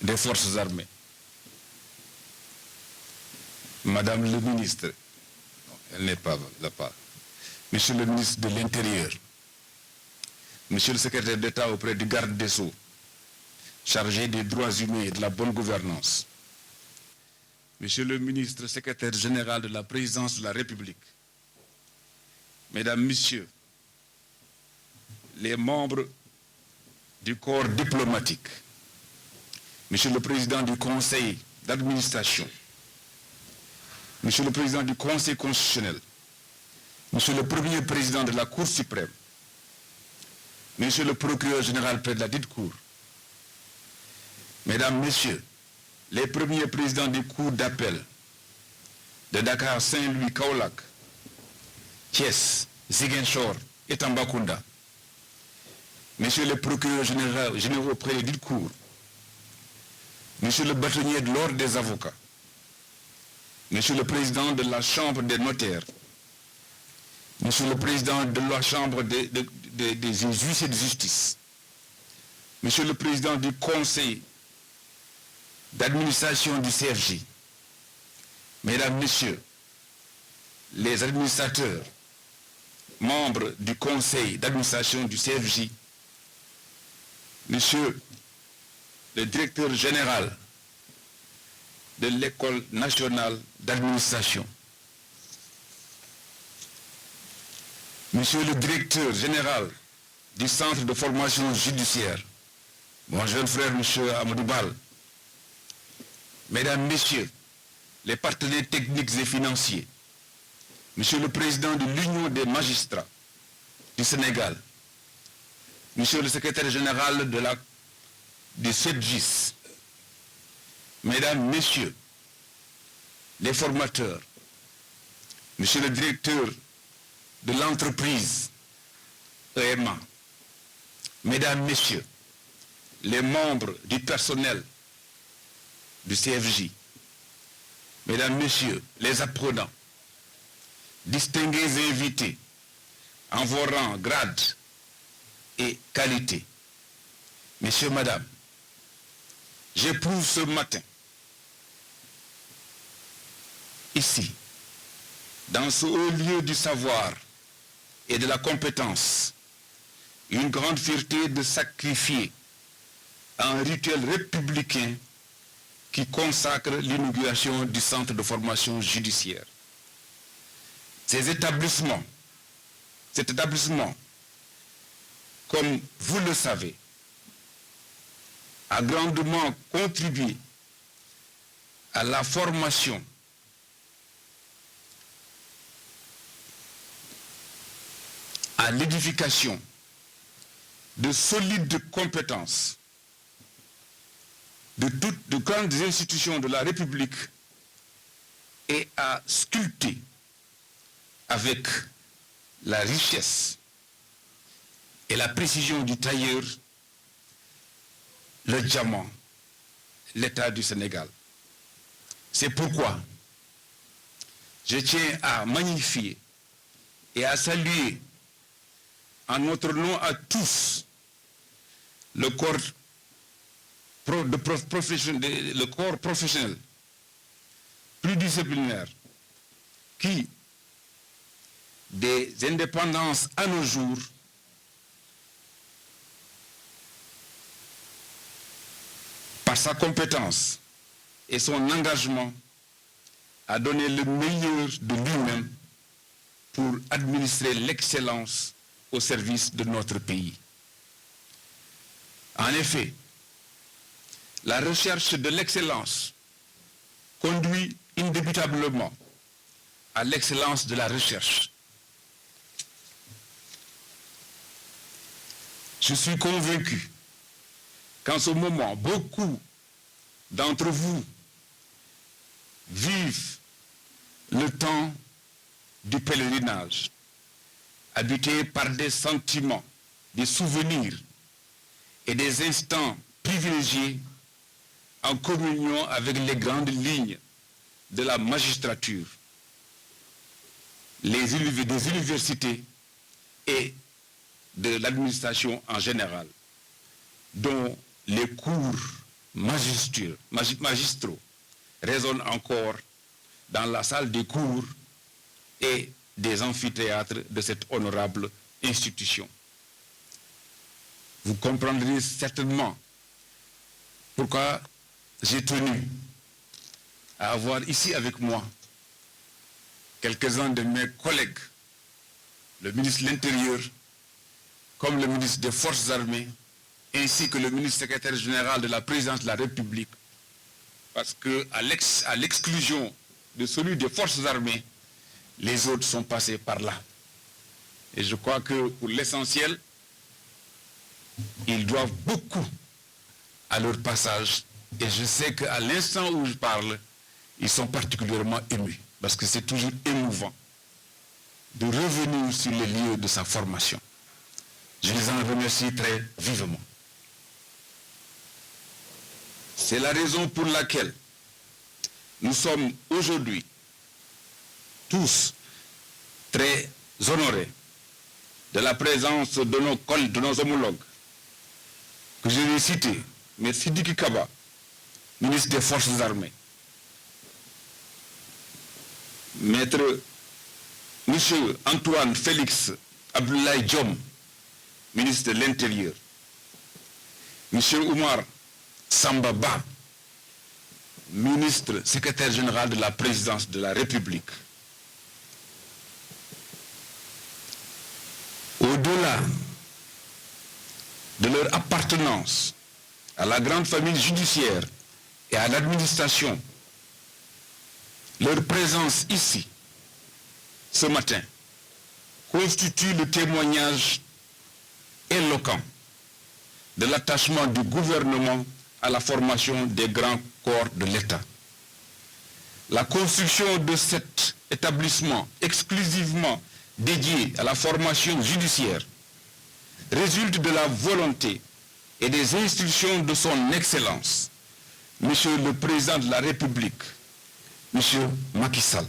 des forces armées. Madame le ministre, non, elle n'est pas là-bas. Monsieur le ministre de l'Intérieur, Monsieur le secrétaire d'État auprès du garde des Sceaux, chargé des droits humains et de la bonne gouvernance, Monsieur le ministre secrétaire général de la présidence de la République, Mesdames, Messieurs, les membres du corps diplomatique, Monsieur le Président du Conseil d'administration, Monsieur le Président du Conseil constitutionnel, Monsieur le Premier Président de la Cour suprême, Monsieur le Procureur général près de la dite Cour, Mesdames, Messieurs, les premiers présidents des cours d'appel de Dakar, Saint-Louis, Kaolack, Thiès, Ziguinchor et Tambacounda, Monsieur le Procureur général près de la dite Cour, Monsieur le bâtonnier de l'ordre des avocats, Monsieur le Président de la Chambre des notaires, Monsieur le Président de la Chambre des huissiers de justice, Monsieur le Président du Conseil d'administration du CFJ, Mesdames, Messieurs, les administrateurs, membres du Conseil d'administration du CFJ, Monsieur le Directeur général de l'École nationale d'administration, Monsieur le Directeur général du Centre de formation judiciaire, mon jeune frère Monsieur Amadou Bal, Mesdames, Messieurs, les partenaires techniques et financiers, Monsieur le Président de l'Union des magistrats du Sénégal, Monsieur le Secrétaire général du SEDGIS, Mesdames, Messieurs, les formateurs, Monsieur le Directeur de l'entreprise EMA, Mesdames, Messieurs, les membres du personnel du CFJ, Mesdames, Messieurs, les apprenants, distingués et invités en vos rangs, grades et qualités, Messieurs, Madame, j'éprouve ce matin, ici, dans ce haut lieu du savoir et de la compétence, une grande fierté de sacrifier un rituel républicain qui consacre l'inauguration du centre de formation judiciaire. Cet établissement, comme vous le savez, a grandement contribué à la formation à l'édification de solides compétences de grandes institutions de la République et à sculpter avec la richesse et la précision du tailleur le diamant, l'État du Sénégal. C'est pourquoi je tiens à magnifier et à saluer en notre nom à tous le corps professionnel pluridisciplinaire qui, des indépendances à nos jours, par sa compétence et son engagement, a donné le meilleur de lui-même pour administrer l'excellence au service de notre pays. En effet, la recherche de l'excellence conduit indébutablement à l'excellence de la recherche. Je suis convaincu qu'en ce moment, beaucoup d'entre vous vivent le temps du pèlerinage, habités par des sentiments, des souvenirs et des instants privilégiés en communion avec les grandes lignes de la magistrature, des universités et de l'administration en général, dont les cours magistraux résonnent encore dans la salle des cours et des amphithéâtres de cette honorable institution. Vous comprendrez certainement pourquoi j'ai tenu à avoir ici avec moi quelques-uns de mes collègues, le ministre de l'Intérieur, comme le ministre des Forces armées, ainsi que le ministre secrétaire général de la présidence de la République, parce qu'à l'exclusion de celui des Forces armées, les autres sont passés par là. Et je crois que pour l'essentiel, ils doivent beaucoup à leur passage. Et je sais qu'à l'instant où je parle, ils sont particulièrement émus, parce que c'est toujours émouvant de revenir sur les lieux de sa formation. Je les en remercie très vivement. C'est la raison pour laquelle nous sommes aujourd'hui tous très honorés de la présence de nos homologues que je vais citer, M. Sidiki Kaba, ministre des Forces armées, Maître M. Antoine Félix Abdoulaye Diom, ministre de l'Intérieur, M. Oumar Samba Ba, ministre secrétaire général de la présidence de la République. Au-delà de leur appartenance à la grande famille judiciaire et à l'administration, leur présence ici, ce matin, constitue le témoignage éloquent de l'attachement du gouvernement à la formation des grands corps de l'État. La construction de cet établissement exclusivement dédié à la formation judiciaire résulte de la volonté et des instructions de son Excellence, Monsieur le Président de la République, Monsieur Macky Sall,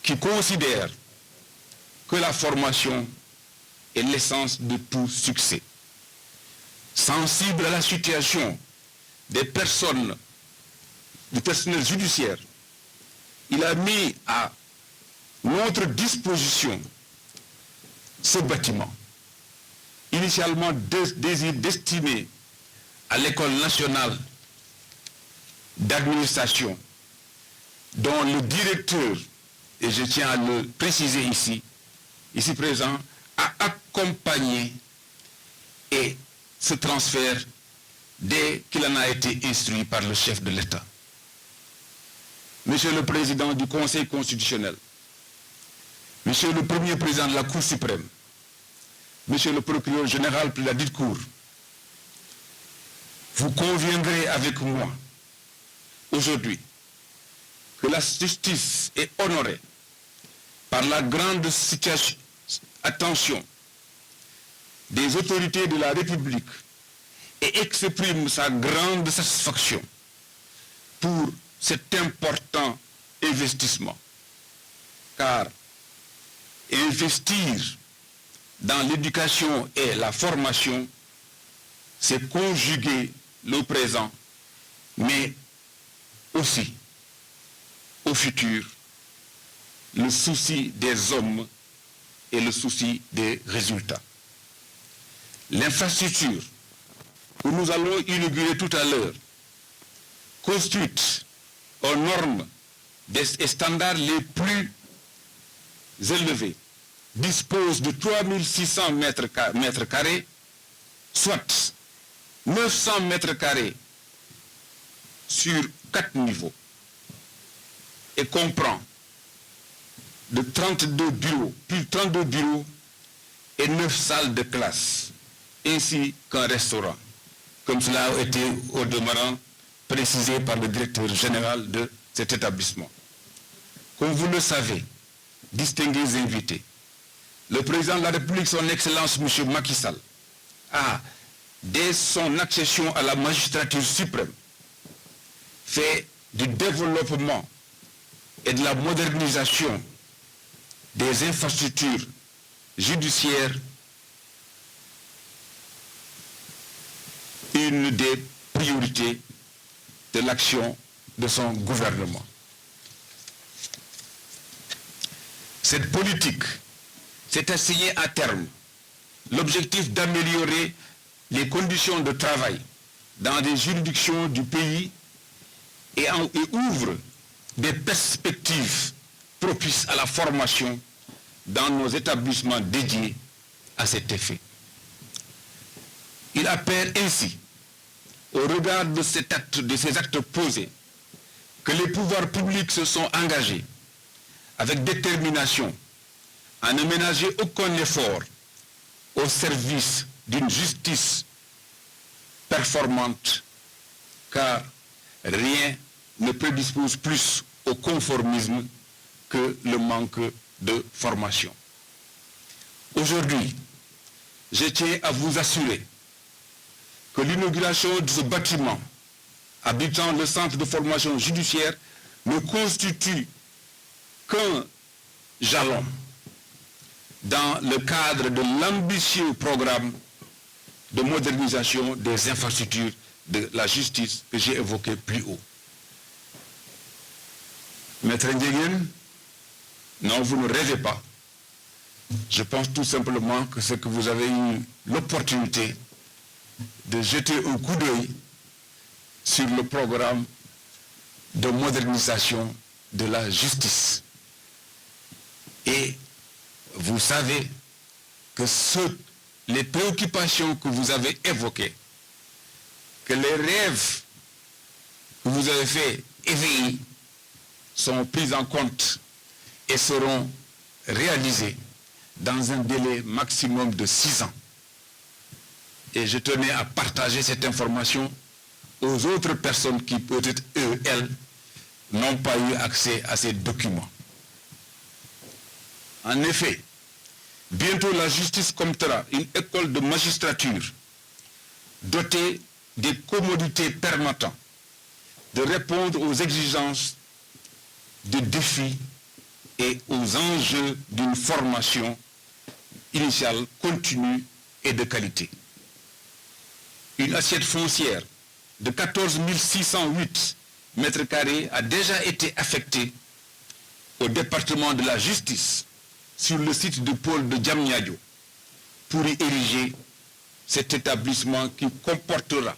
qui considère que la formation est l'essence de tout succès. Sensible à la situation des personnes, du personnel judiciaire, il a mis à notre disposition ce bâtiment, initialement destiné à l'École nationale d'administration, dont le directeur, et je tiens à le préciser ici présent, a accompagné et ce transfert dès qu'il en a été instruit par le chef de l'État. Monsieur le Président du Conseil constitutionnel, Monsieur le Premier Président de la Cour suprême, Monsieur le Procureur général de la dite Cour, vous conviendrez avec moi aujourd'hui que la justice est honorée par la grande attention des autorités de la République et exprime sa grande satisfaction pour cet important investissement. Car investir dans l'éducation et la formation, c'est conjuguer le présent, mais aussi au futur, le souci des hommes et le souci des résultats. L'infrastructure que nous allons inaugurer tout à l'heure, construite aux normes et standards les plus élevés, dispose de 3600 mètres carrés, soit 900 mètres carrés sur 4 niveaux, et comprend de 32 bureaux, plus de 32 bureaux et 9 salles de classe, ainsi qu'un restaurant, comme cela a été au demeurant précisé par le directeur général de cet établissement. Comme vous le savez, distingués invités, le président de la République, son Excellence M. Macky Sall, a, dès son accession à la magistrature suprême, fait du développement et de la modernisation des infrastructures judiciaires une des priorités de l'action de son gouvernement. Cette politique s'est assignée à terme l'objectif d'améliorer les conditions de travail dans les juridictions du pays et ouvre des perspectives propices à la formation dans nos établissements dédiés à cet effet. Il appelle ainsi, au regard de ces actes posés, que les pouvoirs publics se sont engagés avec détermination à ne ménager aucun effort au service d'une justice performante, car rien ne prédispose plus au conformisme que le manque de formation. Aujourd'hui, je tiens à vous assurer que l'inauguration de ce bâtiment abritant le centre de formation judiciaire ne constitue qu'un jalon dans le cadre de l'ambitieux programme de modernisation des infrastructures de la justice que j'ai évoqué plus haut. Maître Ndiéguène, non, vous ne rêvez pas. Je pense tout simplement que c'est que vous avez eu l'opportunité de jeter un coup d'œil sur le programme de modernisation de la justice. Et vous savez que les préoccupations que vous avez évoquées, que les rêves que vous avez fait éveiller sont pris en compte et seront réalisés dans un délai maximum de 6 ans. Et je tenais à partager cette information aux autres personnes qui, peut-être eux, elles, n'ont pas eu accès à ces documents. En effet, bientôt la justice comptera une école de magistrature dotée des commodités permettant de répondre aux exigences de défis et aux enjeux d'une formation initiale continue et de qualité. Une assiette foncière de 14 608 mètres carrés a déjà été affectée au département de la justice sur le site du pôle de Diamniadio pour y ériger cet établissement qui comportera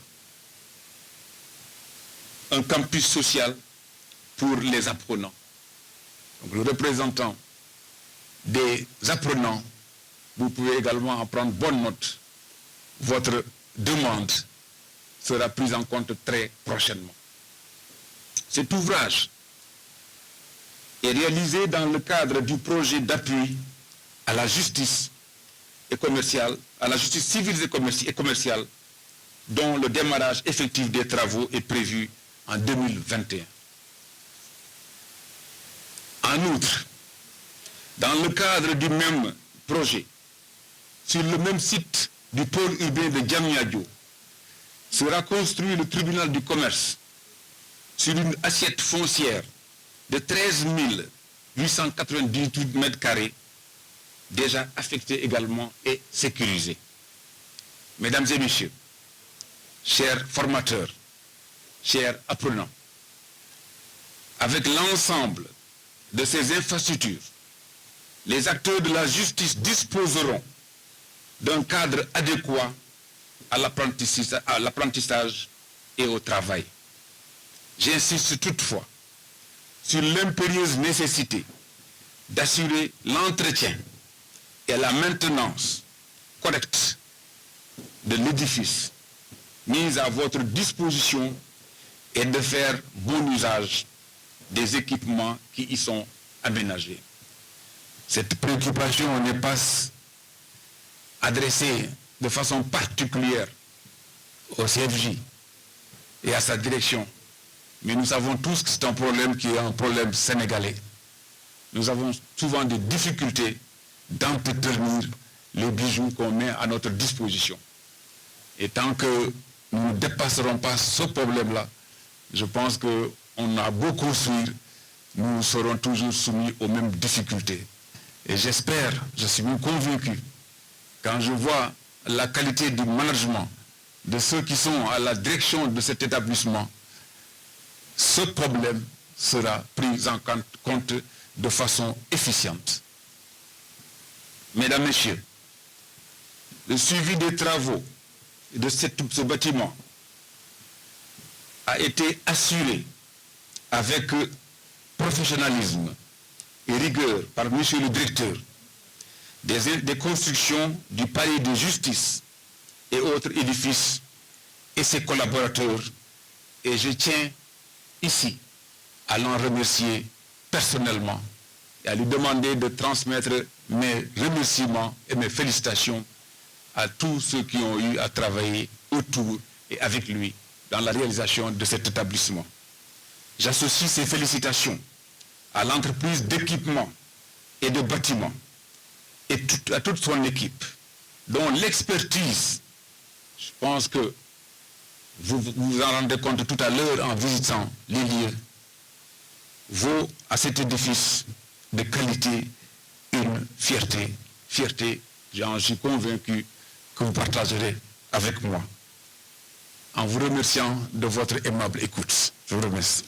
un campus social pour les apprenants. Donc, le représentant des apprenants, vous pouvez également en prendre bonne note. Votre demande sera prise en compte très prochainement. Cet ouvrage est réalisé dans le cadre du projet d'appui à la justice et commerciale, à la justice civile et commerciale, dont le démarrage effectif des travaux est prévu en 2021. En outre, dans le cadre du même projet, sur le même site du pôle urbain de Diamniadio, sera construit le tribunal du commerce sur une assiette foncière de 13 898 mètres carrés, déjà affectée également et sécurisée. Mesdames et messieurs, chers formateurs, chers apprenants, avec l'ensemble de ces infrastructures, les acteurs de la justice disposeront d'un cadre adéquat à l'apprentissage et au travail. J'insiste toutefois sur l'impérieuse nécessité d'assurer l'entretien et la maintenance correcte de l'édifice mis à votre disposition et de faire bon usage des équipements qui y sont aménagés. Cette préoccupation n'est pas adressée de façon particulière au CFJ et à sa direction, mais nous savons tous que c'est un problème qui est un problème sénégalais. Nous avons souvent des difficultés d'entretenir les bijoux qu'on met à notre disposition. Et tant que nous ne dépasserons pas ce problème-là, je pense qu'on a beau construire, nous serons toujours soumis aux mêmes difficultés. Et j'espère, je suis même convaincu, quand je vois la qualité du management de ceux qui sont à la direction de cet établissement, ce problème sera pris en compte de façon efficiente. Mesdames, Messieurs, le suivi des travaux de ce bâtiment a été assuré avec professionnalisme et rigueur par Monsieur le Directeur des constructions du palais de justice et autres édifices et ses collaborateurs, et je tiens ici à l'en remercier personnellement et à lui demander de transmettre mes remerciements et mes félicitations à tous ceux qui ont eu à travailler autour et avec lui dans la réalisation de cet établissement. J'associe ces félicitations à l'entreprise d'équipement et de bâtiment et à toute son équipe, dont l'expertise, je pense que vous vous en rendez compte tout à l'heure en visitant les lieux, vaut à cet édifice de qualité une fierté. Fierté, j'en suis convaincu que vous partagerez avec moi. En vous remerciant de votre aimable écoute. Je vous remercie.